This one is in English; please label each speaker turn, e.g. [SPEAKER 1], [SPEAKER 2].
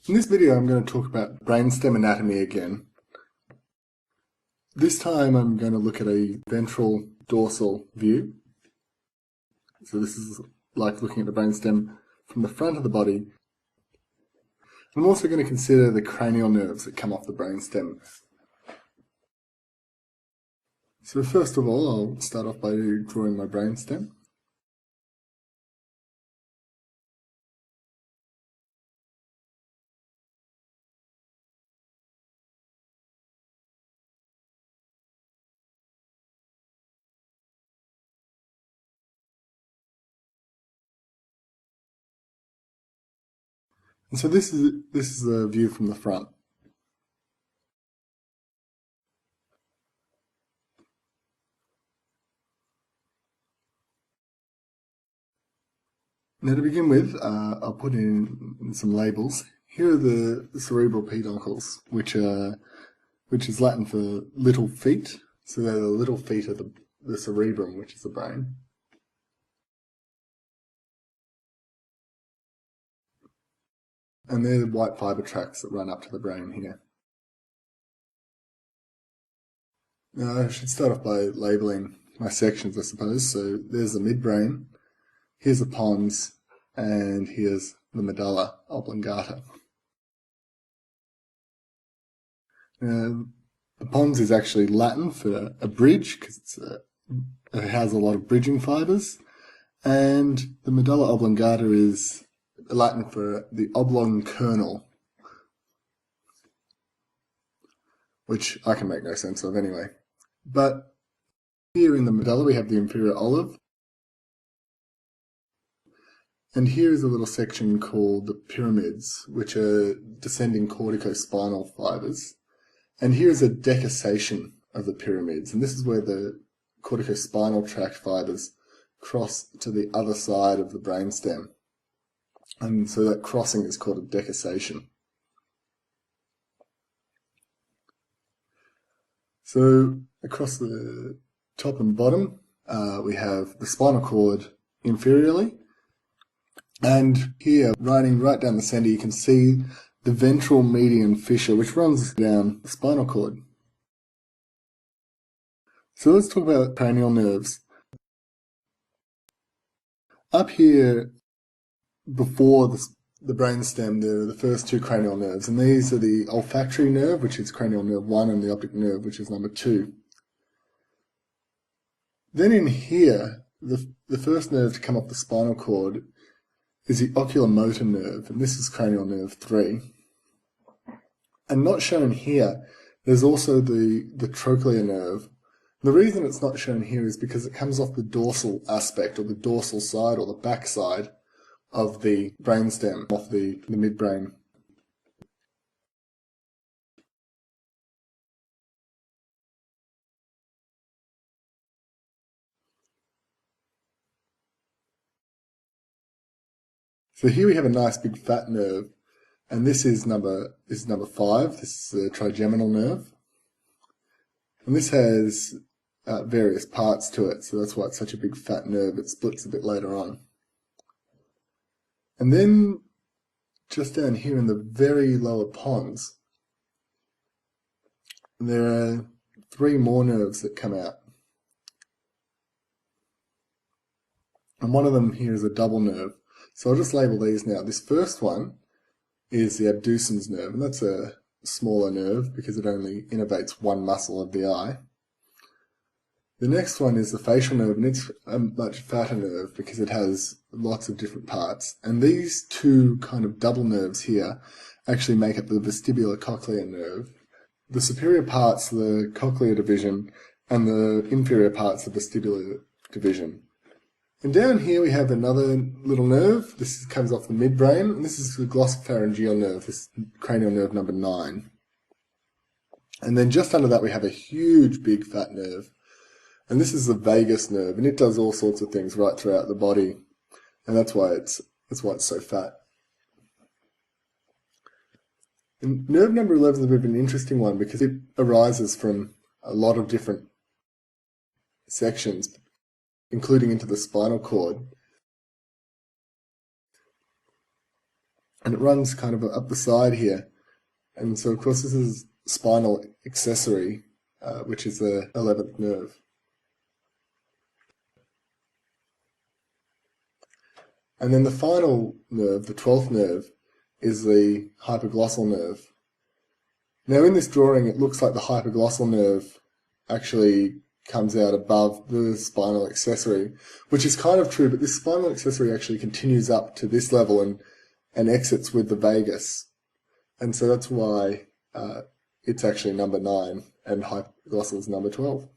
[SPEAKER 1] In this video I'm going to talk about brainstem anatomy again. This time I'm going to look at a ventral dorsal view. So this is like looking at the brainstem from the front of the body. I'm also going to consider the cranial nerves that come off the brainstem. So first of all, I'll start off by drawing my brainstem. And so this is the view from the front. Now to begin with, I'll put in some labels. Here are the cerebral peduncles, which is Latin for little feet. So they're the little feet of the cerebrum, which is the brain. And they're the white fibre tracts that run up to the brain here. Now I should start off by labelling my sections, I suppose. So there's the midbrain, here's the pons, and here's the medulla oblongata. Now, the pons is actually Latin for a bridge, because it has a lot of bridging fibres, and the medulla oblongata is Latin for the oblong kernel, which I can make no sense of anyway. But here in the medulla we have the inferior olive, and here is a little section called the pyramids, which are descending corticospinal fibres. And here's a decussation of the pyramids, and this is where the corticospinal tract fibres cross to the other side of the brainstem. And so that crossing is called a decussation. So across the top and bottom, we have the spinal cord inferiorly. And here, running right down the centre, you can see the ventral median fissure, which runs down the spinal cord. So let's talk about cranial nerves. Up here, before the brainstem, there are the first two cranial nerves, and these are the olfactory nerve, which is cranial nerve 1, and the optic nerve, which is number 2. Then in here, the first nerve to come off the spinal cord is the oculomotor nerve, and this is cranial nerve 3. And not shown here, there's also the trochlear nerve. The reason it's not shown here is because it comes off the dorsal aspect, or the dorsal side, or the back side of the brainstem, off the midbrain. So here we have a nice big fat nerve, and this is number 5. This is the trigeminal nerve, and this has various parts to it, so that's why it's such a big fat nerve. It splits a bit later on. And then just down here in the very lower pons, there are 3 more nerves that come out. And one of them here is a double nerve. So I'll just label these now. This first one is the abducens nerve, and that's a smaller nerve because it only innervates one muscle of the eye. The next one is the facial nerve, and it's a much fatter nerve because it has lots of different parts. And these two kind of double nerves here actually make up the vestibular cochlear nerve. The superior parts are the cochlear division, and the inferior parts are the vestibular division. And down here we have another little nerve. This comes off the midbrain, and this is the glossopharyngeal nerve, this cranial nerve number 9. And then just under that we have a huge big fat nerve, and this is the vagus nerve, and it does all sorts of things right throughout the body, and that's why it's so fat. And nerve number 11 is a bit of an interesting one because it arises from a lot of different sections, including into the spinal cord. and it runs kind of up the side here. And so, of course, this is spinal accessory, which is the 11th nerve. And then the final nerve, the 12th nerve, is the hypoglossal nerve. Now in this drawing it looks like the hypoglossal nerve actually comes out above the spinal accessory, which is kind of true, but this spinal accessory actually continues up to this level and exits with the vagus. And so that's why it's actually number 9 and hypoglossal is number 12.